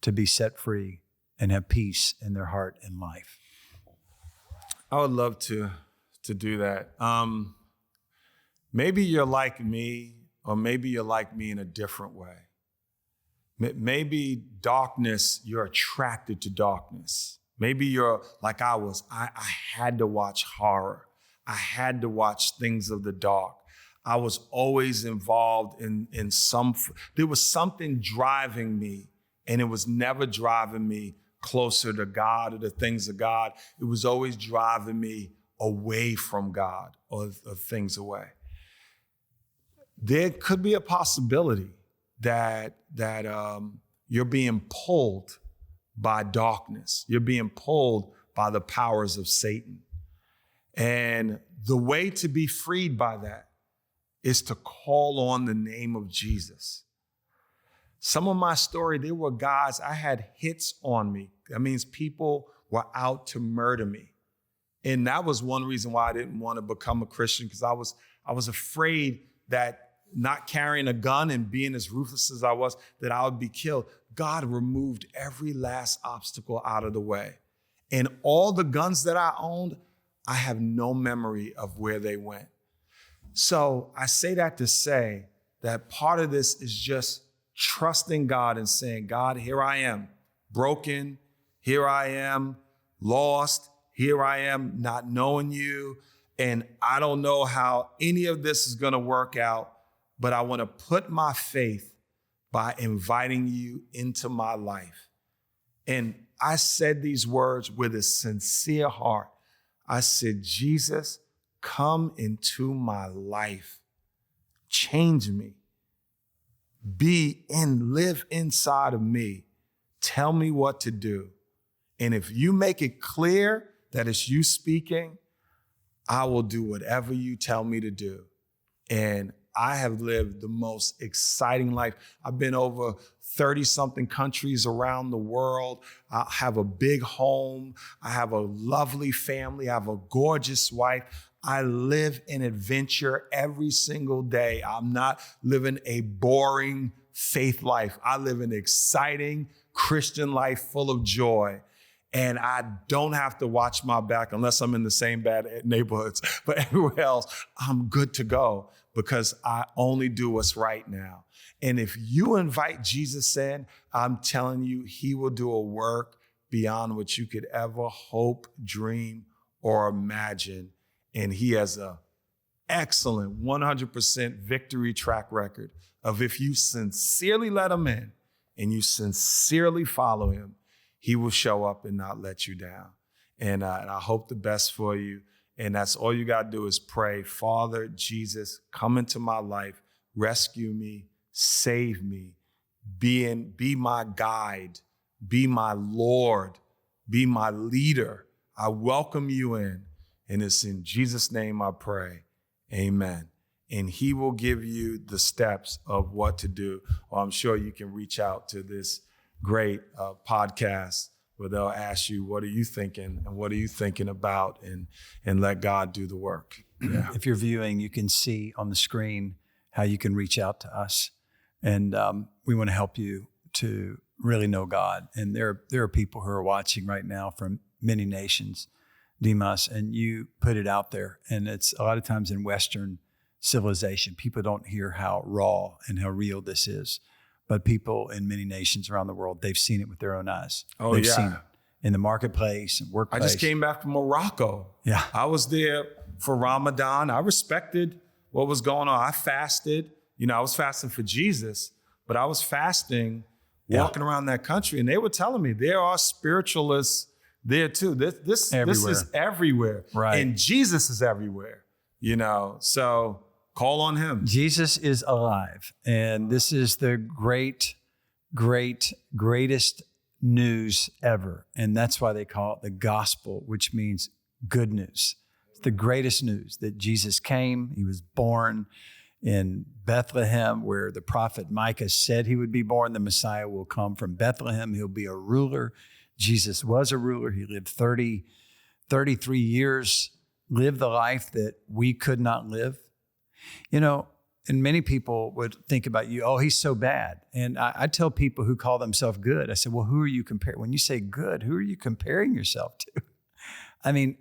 to be set free and have peace in their heart and life.
I would love to do that. Maybe you're like me, or maybe you're like me in a different way. Maybe darkness, you're attracted to darkness. Maybe you're like I was. I had to watch horror. I had to watch things of the dark. I was always involved in there was something driving me, and it was never driving me closer to God or the things of God. It was always driving me away from God or things away. There could be a possibility that you're being pulled by darkness. You're being pulled by the powers of Satan. And the way to be freed by that is to call on the name of Jesus. Some of my story, there were guys, I had hits on me. That means people were out to murder me. And that was one reason why I didn't want to become a Christian, because I was afraid that not carrying a gun and being as ruthless as I was, that I would be killed. God removed every last obstacle out of the way. And all the guns that I owned, I have no memory of where they went. So I say that to say that part of this is just trusting God and saying, God, here I am, broken. Here I am, lost. Here I am, not knowing you. And I don't know how any of this is going to work out, but I want to put my faith by inviting you into my life. And I said these words with a sincere heart. I said, Jesus, come into my life. Change me. Live inside of me. Tell me what to do. And if you make it clear that it's you speaking, I will do whatever you tell me to do. And I have lived the most exciting life. I've been over 30-something countries around the world. I have a big home. I have a lovely family. I have a gorgeous wife. I live in adventure every single day. I'm not living a boring faith life. I live an exciting Christian life full of joy. And I don't have to watch my back unless I'm in the same bad neighborhoods. But everywhere else, I'm good to go because I only do what's right now. And if you invite Jesus in, I'm telling you, he will do a work beyond what you could ever hope, dream, or imagine. And he has an excellent 100% victory track record of if you sincerely let him in and you sincerely follow him, he will show up and not let you down. And I hope the best for you. And that's all you got to do is pray, Father, Jesus, come into my life, rescue me, save me, be my guide, be my Lord, be my leader. I welcome you in. And it's in Jesus' name I pray. Amen. And he will give you the steps of what to do. Well, I'm sure you can reach out to this great podcast but they'll ask you, what are you thinking? And what are you thinking about? And let God do the work. Yeah.
If you're viewing, you can see on the screen how you can reach out to us. And we want to help you to really know God. And there are people who are watching right now from many nations, Dimas, and you put it out there. And it's a lot of times in Western civilization, people don't hear how raw and how real this is. But people in many nations around the world, they've seen it with their own eyes.
Oh,
they've
yeah.
seen it in the marketplace and workplace.
I just came back from Morocco.
Yeah.
I was there for Ramadan. I respected what was going on. I fasted. I was fasting for Jesus, but I was fasting, walking around that country, and they were telling me there are spiritualists there too. This is everywhere.
Right.
And Jesus is everywhere, so call on him.
Jesus is alive. And this is the greatest news ever. And that's why they call it the gospel, which means good news. It's the greatest news that Jesus came. He was born in Bethlehem, where the prophet Micah said he would be born. The Messiah will come from Bethlehem. He'll be a ruler. Jesus was a ruler. He lived 33 years, lived the life that we could not live. And many people would think about you, oh, he's so bad. And I tell people who call themselves good, I said, well, who are you comparing? When you say good, who are you comparing yourself to? I mean,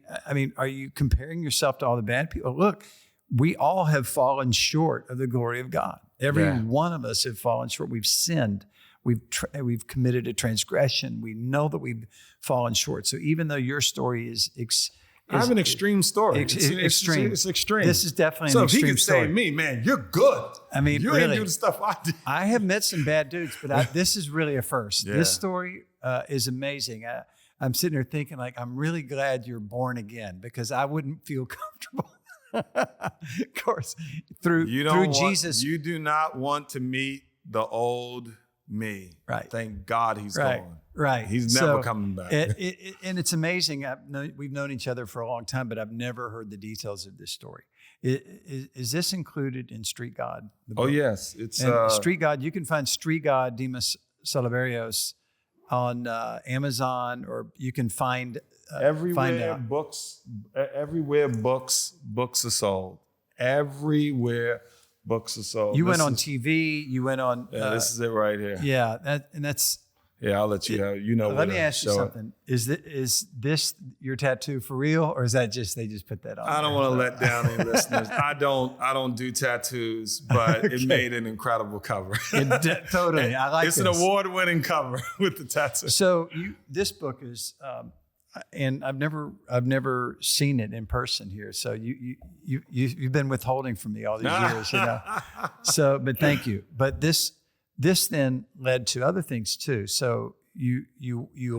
are you comparing yourself to all the bad people? Look, we all have fallen short of the glory of God. Every one of us have fallen short. We've sinned. We've committed a transgression. We know that we've fallen short. So even though your story is
I have an extreme story.
Extreme.
It's extreme.
This is definitely an extreme story. So
if he could say to me, man, you're good.
I mean,
you
really,
ain't do the stuff I did.
I have met some bad dudes, but this is really a first.
Yeah.
This story is amazing. I'm sitting there thinking, like, I'm really glad you're born again, because I wouldn't feel comfortable. Of course, through Jesus.
You do not want to meet the old me.
Right.
Thank God he's gone.
Right.
He's never coming back.
And it's amazing. We've known each other for a long time, but I've never heard the details of this story. Is this included in Street God?
Oh, yes. It's
Street God. You can find Street God, Dimas Salaberrios, on Amazon, or you can find
everywhere books are sold. Everywhere books are sold.
You went on TV. You went on.
This is it right here.
Yeah, that's.
Yeah, I'll let you know.
Let me ask you something. Is this your tattoo for real, or is that just they just put that on?
I don't want to let down any listeners. I don't do tattoos, but it made an incredible cover.
Totally, I like it.
It's an award-winning cover with the tattoo.
So this book is, and I've never seen it in person here. So you've been withholding from me all these years, So, but thank you. But this then led to other things too. So you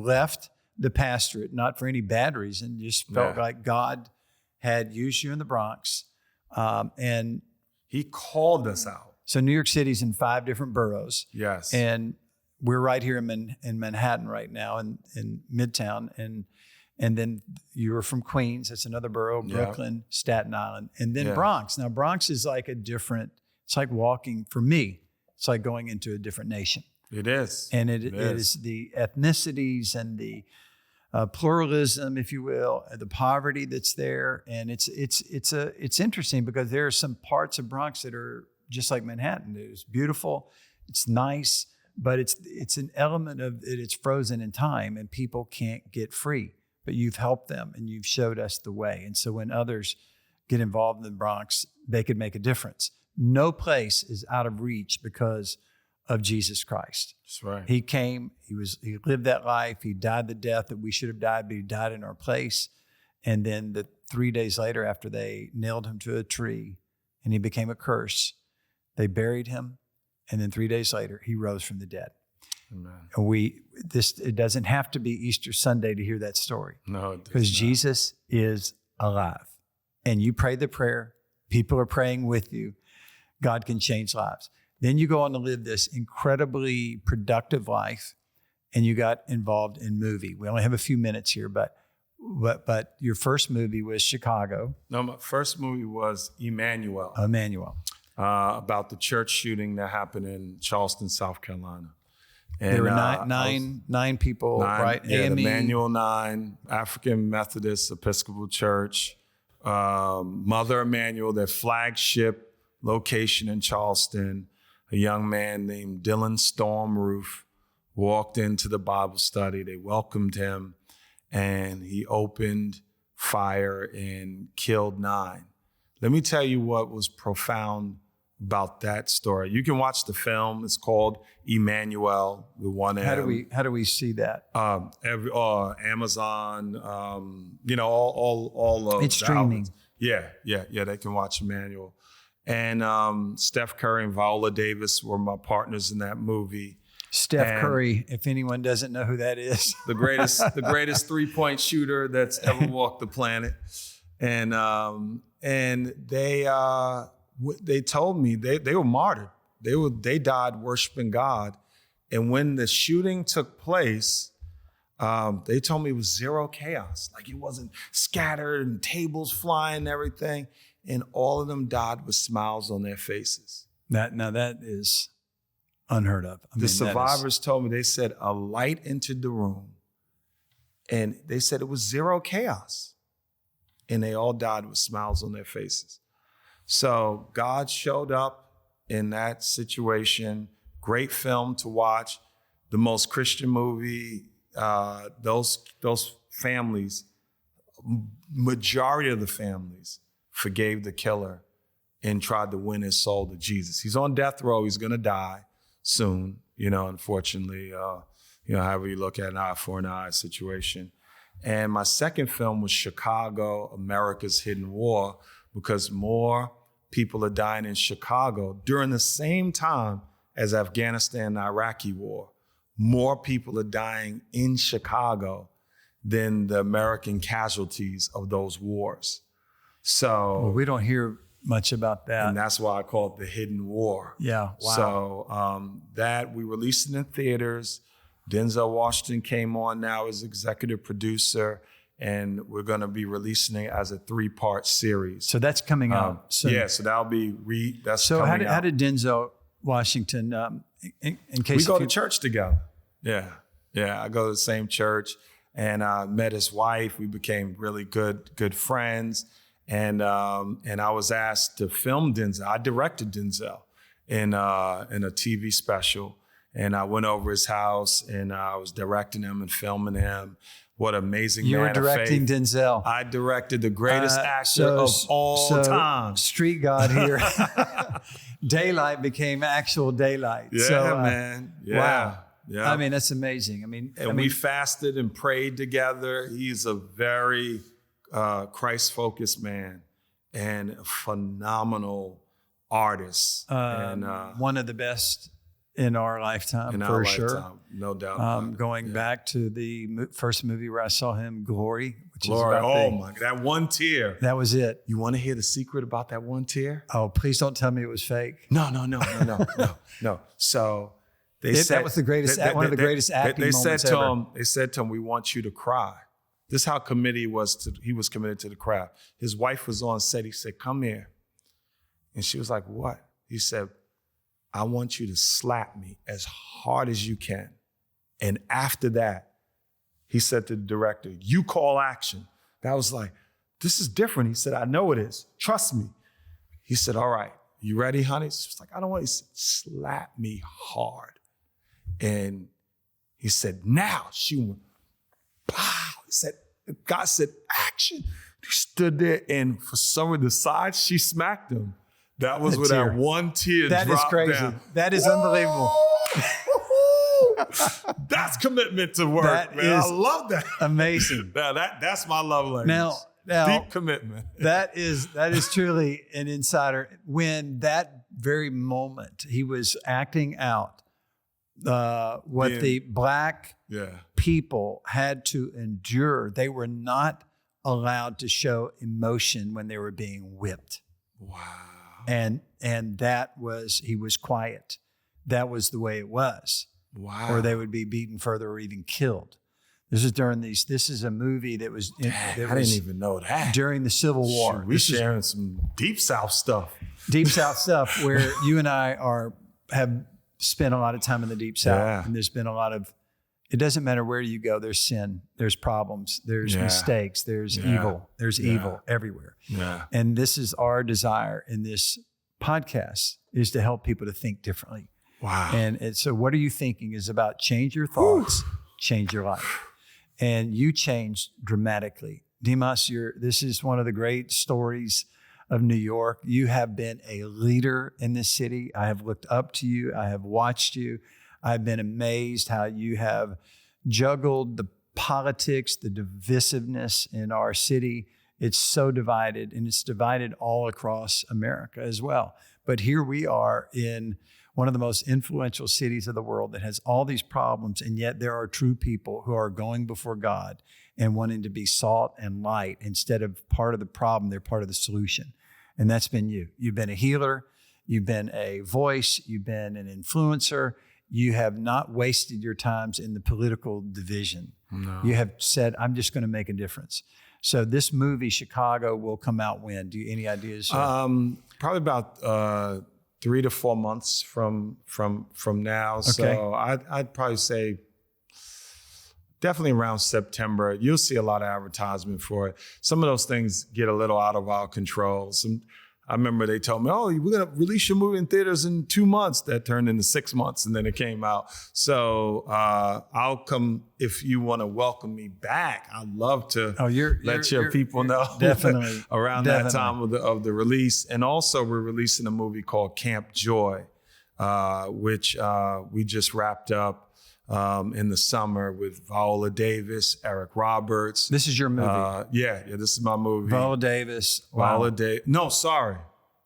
left the pastorate, not for any bad reason, just felt like God had used you in the Bronx. And
he called us out.
So New York City's in 5 different boroughs.
Yes.
And we're right here in Manhattan right now, in Midtown. And then you were from Queens. That's another borough, Brooklyn, Staten Island, and then Bronx. Now, Bronx is like it's like walking, for me, it's like going into a different nation.
It is.
And it is the ethnicities and the pluralism, if you will, the poverty that's there. And it's interesting because there are some parts of Bronx that are just like Manhattan. It's beautiful, it's nice, but it's an element of it. It's frozen in time and people can't get free. But you've helped them and you've showed us the way. And so when others get involved in the Bronx, they could make a difference. No place is out of reach because of Jesus Christ.
That's right.
He came, he lived that life. He died the death that we should have died, but he died in our place. And then 3 days later, after they nailed him to a tree and he became a curse, they buried him. And then 3 days later, he rose from the dead.
Amen.
And it doesn't have to be Easter Sunday to hear that story.
No, it does
because
not.
Jesus is alive. And you pray the prayer. People are praying with you. God can change lives. Then you go on to live this incredibly productive life, and you got involved in movie. We only have a few minutes here, but your first movie was Chicago.
No, my first movie was Emmanuel.
Emmanuel.
About the church shooting that happened in Charleston, South Carolina. And,
there were nine people, right?
Yeah,
AME.
the Manual 9, African Methodist Episcopal Church, Mother Emanuel, their flagship location in Charleston. A young man named Dylan Stormroof walked into the Bible study. They welcomed him, and he opened fire and killed 9. Let me tell you what was profound about that story. You can watch the film. It's called Emmanuel with one M.
How do we see that?
Amazon, all of
it's streaming.
Yeah. They can watch Emmanuel. And Steph Curry and Viola Davis were my partners in that movie.
Steph Curry, if anyone doesn't know who that is,
the greatest 3-point shooter that's ever walked the planet. And they told me they were martyred. They died worshiping God. And when the shooting took place, they told me it was zero chaos. Like it wasn't scattered and tables flying and everything. And all of them died with smiles on their faces.
That is unheard of.
The survivors told me, they said a light entered the room and they said it was zero chaos. And they all died with smiles on their faces. So God showed up in that situation. Great film to watch. The most Christian movie. Those families, majority of the families forgave the killer and tried to win his soul to Jesus. He's on death row. He's going to die soon. Unfortunately, however you look at an eye for an eye situation. And my second film was Chicago, America's Hidden War, because more people are dying in Chicago during the same time as Afghanistan and Iraqi war. More people are dying in Chicago than the American casualties of those wars. So
we don't hear much about that.
And that's why I call it the Hidden War.
Yeah, wow.
So that we released it in theaters. Denzel Washington came on now as executive producer, and we're going to be releasing it as a 3-part series.
So that's coming out soon.
Yeah, so that'll be that's
so
coming out.
How did Denzel Washington, in case
we go to church together. Yeah, I go to the same church, and I met his wife. We became really good friends, and I was asked to film Denzel. I directed Denzel in a TV special. And I went over his house and I was directing him and filming him. What amazing
you
man
were directing
of faith.
Denzel.
I directed the greatest actor of all time.
Street God here. Daylight became actual daylight.
Yeah, man. Yeah.
Wow.
Yeah.
I mean, that's amazing.
We fasted and prayed together. He's a very Christ-focused man and a phenomenal artist. And
one of the best in our lifetime, for sure.
No doubt.
Going back to the first movie where I saw him, Glory.
Glory. My God. That one tear.
That was it.
You want to hear the secret about that one tear?
Oh, please don't tell me it was fake.
No. So they said
that was the greatest, one of the greatest acting moments ever.
They said to him, we want you to cry. This is how committed he was committed to the craft. His wife was on set. He said, come here. And she was like, what? He said, I want you to slap me as hard as you can. And after that, he said to the director, you call action. That was like, this is different. He said, I know it is. Trust me. He said, all right, you ready, honey? She was like, I don't want you to slap me hard. And he said, now. She went, pow. He said, God said, action. He stood there, and for some of the sides, she smacked him. That was where that one tear dropped down.
That is crazy. That is unbelievable.
That's commitment to work, man. I love that.
Amazing.
That's my love language.
Now,
deep commitment.
That is truly an insider. When that very moment he was acting out what the black people had to endure, they were not allowed to show emotion when they were being whipped.
Wow.
And that was, he was quiet. That was the way it was.
Wow.
Or they would be beaten further or even killed. This is a movie that was.
I didn't even know that.
During the Civil War.
We're sharing some Deep South stuff.
Deep South stuff where you and I have spent a lot of time in the Deep South,
Yeah.
and there's been a lot of, it doesn't matter where you go, there's sin, there's problems, there's mistakes, there's evil, there's evil everywhere.
Yeah.
And this is our desire in this podcast, is to help people to think differently.
Wow.
And so what are you thinking is about change your thoughts, change your life. And you changed dramatically. Dimas, this is one of the great stories of New York. You have been a leader in this city. I have looked up to you. I have watched you. I've been amazed how you have juggled the politics, the divisiveness in our city. It's so divided, and it's divided all across America as well. But here we are in one of the most influential cities of the world that has all these problems, and yet there are true people who are going before God and wanting to be salt and light. Instead of part of the problem, they're part of the solution. And that's been you. You've been a healer. You've been a voice. You've been an influencer. You have not wasted your times in the political division.
No.
You have said, I'm just going to make a difference. So this movie, Chicago, will come out when? Do you any ideas?
Probably about 3 to 4 months from now. Okay. So I'd probably say definitely around September. You'll see a lot of advertisement for it. Some of those things get a little out of our control. I remember they told me, oh, we're going to release your movie in theaters in 2 months. That turned into 6 months, and then it came out. So I'll come if you want to welcome me back. I'd love to let your people know
definitely
around that time of the release. And also, we're releasing a movie called Camp Joy, which we just wrapped up in the summer with Viola Davis, Eric Roberts.
This is your movie.
Yeah, this is my movie.
Viola Davis.
Viola Davis. No, sorry.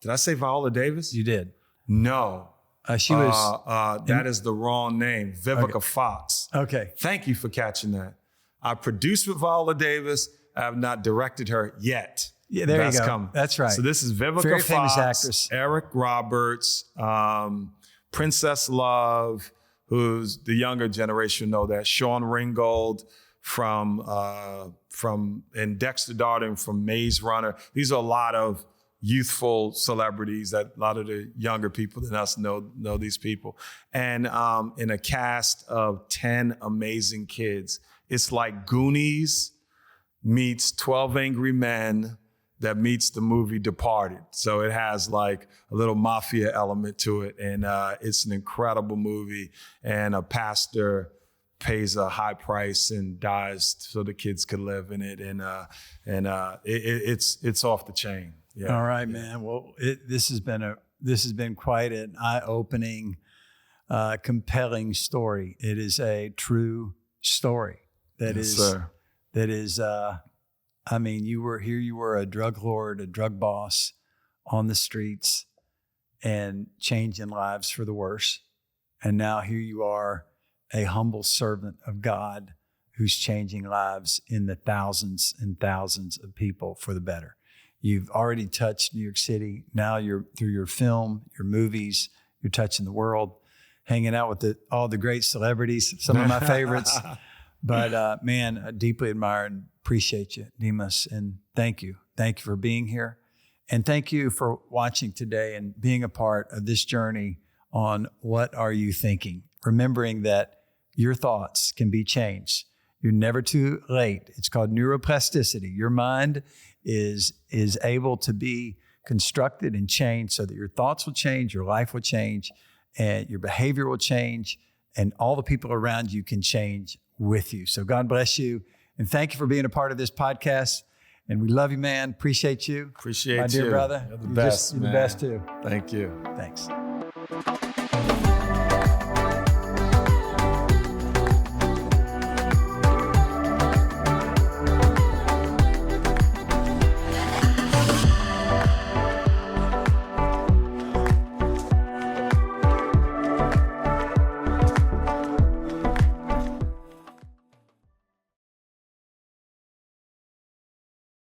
Did I say Viola Davis?
You did.
No.
She was.
That is the wrong name. Vivica Fox.
Okay.
Thank you for catching that. I produced with Viola Davis. I have not directed her yet.
Yeah, there
That's
you go.
Coming.
That's right.
So this is Vivica
Very
Fox,
famous actress.
Eric Roberts, Princess Love, who's the younger generation know that, Sean Ringgold from and Dexter Darden from Maze Runner. These are a lot of youthful celebrities that a lot of the younger people than us know these people. And in a cast of 10 amazing kids. It's like Goonies meets 12 Angry Men that meets the movie Departed. So it has like a little mafia element to it. And it's an incredible movie. And a pastor pays a high price and dies so the kids could live in it. And it's off the chain. Yeah.
All right, man. Well, this has been quite an eye-opening, compelling story. It is a true story. I mean, you were a drug lord, a drug boss on the streets and changing lives for the worse. And now here you are, a humble servant of God who's changing lives in the thousands and thousands of people for the better. You've already touched New York City. Now you're through your film, your movies, you're touching the world, hanging out with all the great celebrities, some of my favorites. But man, I deeply admire and appreciate you, Dimas, and thank you. Thank you for being here. And thank you for watching today and being a part of this journey on What Are You Thinking? Remembering that your thoughts can be changed. You're never too late. It's called neuroplasticity. Your mind is able to be constructed and changed so that your thoughts will change, your life will change, and your behavior will change, and all the people around you can change with you. So God bless you. And thank you for being a part of this podcast. And we love you, man. Appreciate you.
Appreciate you.
My dear brother.
You're the best,
you're the best too.
Thank you.
Thanks.